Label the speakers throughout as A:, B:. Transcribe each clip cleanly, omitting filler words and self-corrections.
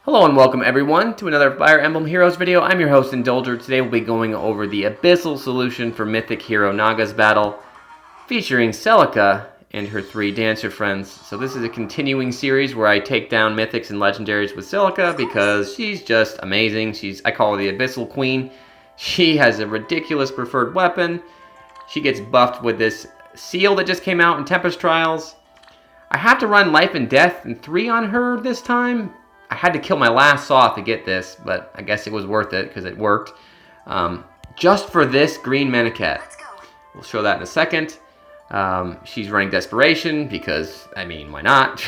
A: Hello and welcome everyone to another Fire Emblem Heroes video. I'm your host Indulger. Today we'll be going over the Abyssal solution for Mythic hero Naga's battle, featuring Celica and her 3 dancer friends. So this is a continuing series where I take down Mythics and Legendaries with Celica because she's just amazing. I call her the Abyssal Queen. She has a ridiculous preferred weapon. She gets buffed with this seal that just came out in Tempest Trials. I have to run Life and Death and 3 on her this time. I had to kill my last Sothe to get this, but I guess it was worth it because it worked. Just for this green Manicat. We'll show that in a second. She's running Desperation because, I mean, why not?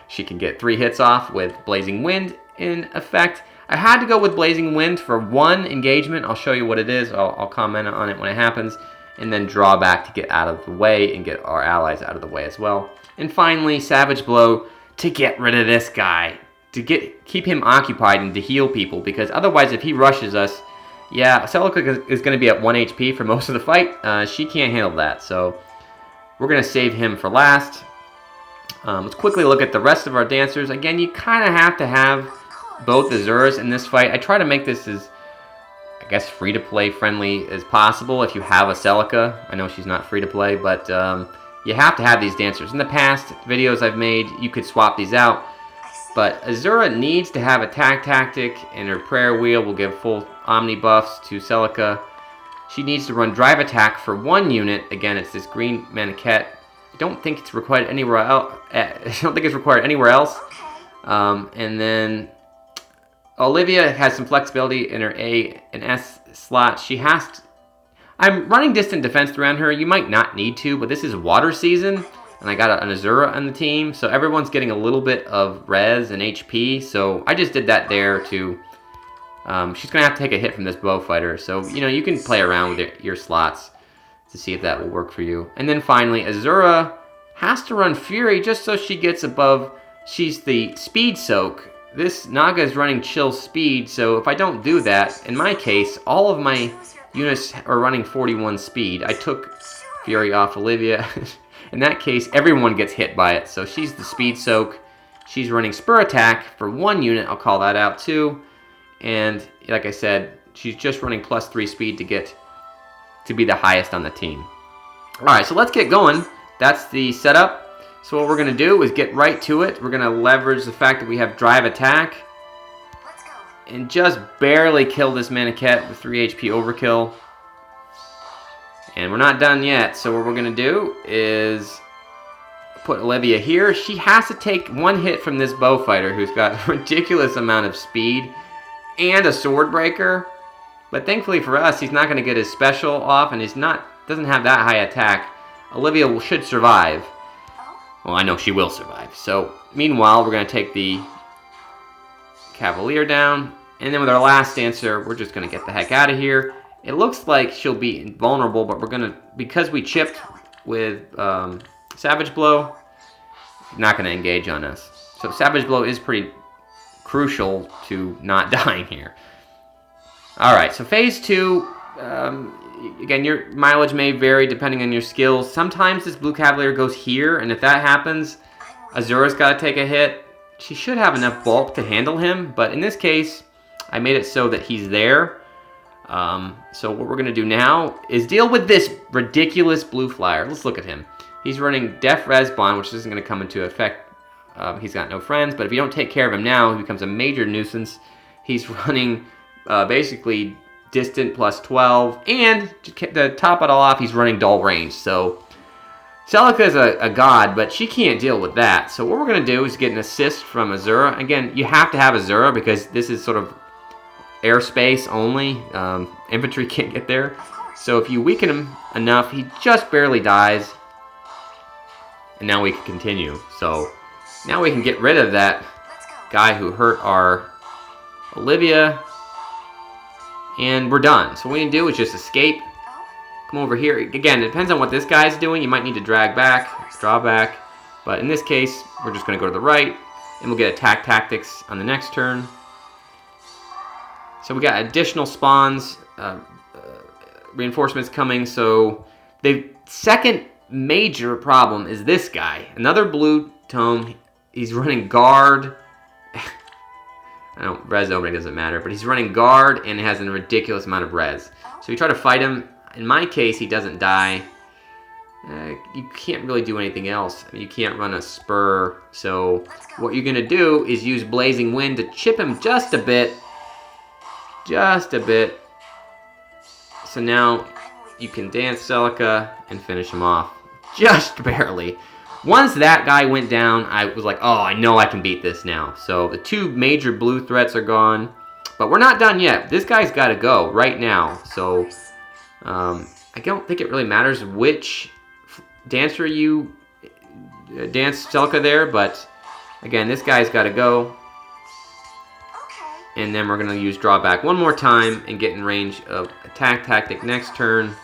A: She can get 3 hits off with Blazing Wind in effect. I had to go with Blazing Wind for 1 engagement. I'll show you what it is. I'll comment on it when it happens. And then draw back to get out of the way and get our allies out of the way as well. And finally, Savage Blow to get rid of this guy. To keep him occupied and to heal people, because otherwise if he rushes us, yeah, Celica is going to be at 1 HP for most of the fight. She can't handle that, so we're going to save him for last. Let's quickly look at the rest of our dancers. Again, you kind of have to have both Azuras in this fight. I try to make this as, I guess, free-to-play friendly as possible if you have a Celica. I know she's not free-to-play, but you have to have these dancers. In the past videos I've made, you could swap these out. But Azura needs to have Attack Tactic, and her Prayer Wheel will give full Omni buffs to Celica. She needs to run Drive Attack for 1 unit. Again, it's this green Manicat. I don't think it's required anywhere else. And then Olivia has some flexibility in her A and S slot. She has to... I'm running Distant Defense around her. You might not need to, but this is water season. And I got an Azura on the team, so everyone's getting a little bit of res and HP, so I just did that there to... she's going to have to take a hit from this bow fighter, so, you know, you can play around with your slots to see if that will work for you. And then finally, Azura has to run Fury just so she gets above... She's the Speed Soak. This Naga is running Chill Speed, so if I don't do that, in my case, all of my units are running 41 Speed. I took Fury off Olivia. In that case, everyone gets hit by it. So she's the Speed Soak. She's running Spur Atk for 1 unit. I'll call that out too. And like I said, she's just running +3 speed to be the highest on the team. Alright, so let's get going. That's the setup. So what we're going to do is get right to it. We're going to leverage the fact that we have Drive Attack. And just barely kill this Manicat with 3 HP overkill. And we're not done yet, so what we're going to do is put Olivia here. She has to take 1 hit from this bow fighter who's got a ridiculous amount of speed and a sword breaker. But thankfully for us, he's not going to get his special off, and doesn't have that high attack. Olivia should survive. Well, I know she will survive. So meanwhile, we're going to take the Cavalier down, and then with our last dancer, we're just going to get the heck out of here. It looks like she'll be invulnerable, but we're going to, because we chipped with Savage Blow, not going to engage on us. So Savage Blow is pretty crucial to not dying here. Alright, so Phase 2, again, your mileage may vary depending on your skills. Sometimes this Blue Cavalier goes here, and if that happens, Azura's got to take a hit. She should have enough bulk to handle him, but in this case, I made it so that he's there. So what we're going to do now is deal with this ridiculous blue flyer. Let's look at him. He's running Def Res Bond, which isn't going to come into effect. He's got no friends, but if you don't take care of him now, he becomes a major nuisance. He's running basically Distant +12, and to top it all off, he's running Dull Range. So Celica is a god, but she can't deal with that. So what we're going to do is get an assist from Azura. Again, you have to have Azura because this is sort of airspace only. Infantry can't get there. So if you weaken him enough, he just barely dies. And now we can continue. So now we can get rid of that guy who hurt our Olivia. And we're done. So what we can do is just escape. Come over here. Again, it depends on what this guy's doing. You might need to drag back, draw back. But in this case, we're just going to go to the right. And we'll get Attack Tactics on the next turn. So we got additional spawns, reinforcements coming. So the second major problem is this guy. Another blue tome. He's running guard. res opening doesn't matter, but he's running guard and has a ridiculous amount of res. So you try to fight him. In my case, he doesn't die. You can't really do anything else. I mean, you can't run a spur. So what you're gonna do is use Blazing Wind to chip him just a bit. Just a bit. So now you can dance Celica and finish him off. Just barely. Once that guy went down, I was like, oh, I know I can beat this now. So the 2 major blue threats are gone. But we're not done yet. This guy's got to go right now. So I don't think it really matters which dancer you dance Celica there. But again, this guy's got to go. And then we're going to use drawback one more time and get in range of attack tactic next turn.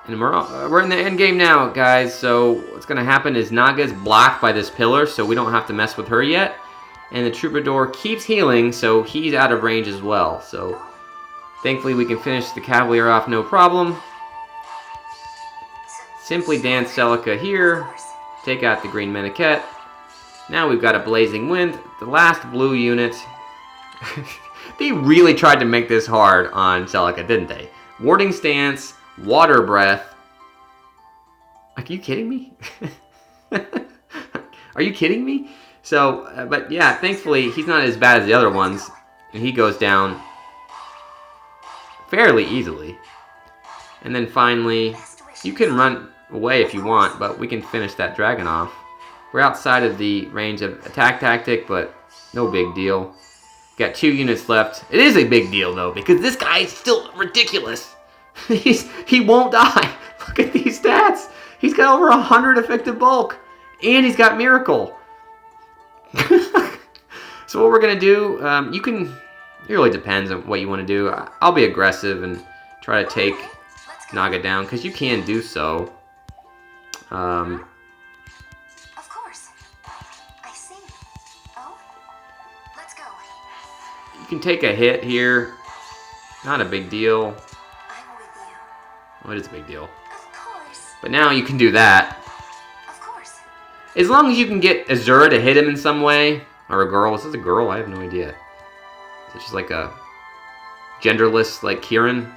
A: And we're in the end game now, guys. So what's going to happen is Naga's blocked by this pillar, so we don't have to mess with her yet. And the Troubadour keeps healing, so he's out of range as well. So thankfully we can finish the Cavalier off no problem. Simply dance Celica here. Take out the green Meniket. Now we've got a Blazing Wind, the last blue unit. They really tried to make this hard on Celica, didn't they? Warding Stance, Water Breath. Are you kidding me? Are you kidding me? So, but yeah, thankfully he's not as bad as the other ones. And he goes down fairly easily. And then finally, you can run away if you want, but we can finish that dragon off. We're outside of the range of attack tactic, but no big deal. Got 2 units left. It is a big deal, though, because this guy is still ridiculous. He won't die. Look at these stats. He's got over 100 effective bulk, and he's got miracle. So what we're going to do, it really depends on what you want to do. I'll be aggressive and try to take Naga down, because you can do so. You can take a hit here. Not a big deal. Oh, it is a big deal. But now you can do that. As long as you can get Azura to hit him in some way. Or a girl. Is this a girl? I have no idea. Is it just like a genderless, like Kieran?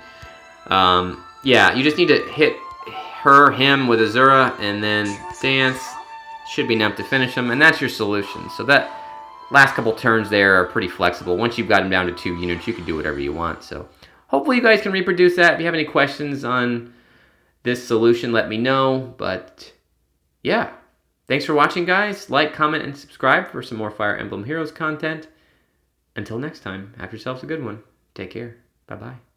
A: Yeah, you just need to hit him with Azura and then dance. Should be enough to finish him. And that's your solution. So that last couple turns there are pretty flexible. Once you've got him down to 2 units, you can do whatever you want. So hopefully you guys can reproduce that. If you have any questions on this solution, let me know. But yeah, thanks for watching, guys. Like, comment, and subscribe for some more Fire Emblem Heroes content. Until next time, have yourselves a good one. Take care. Bye-bye.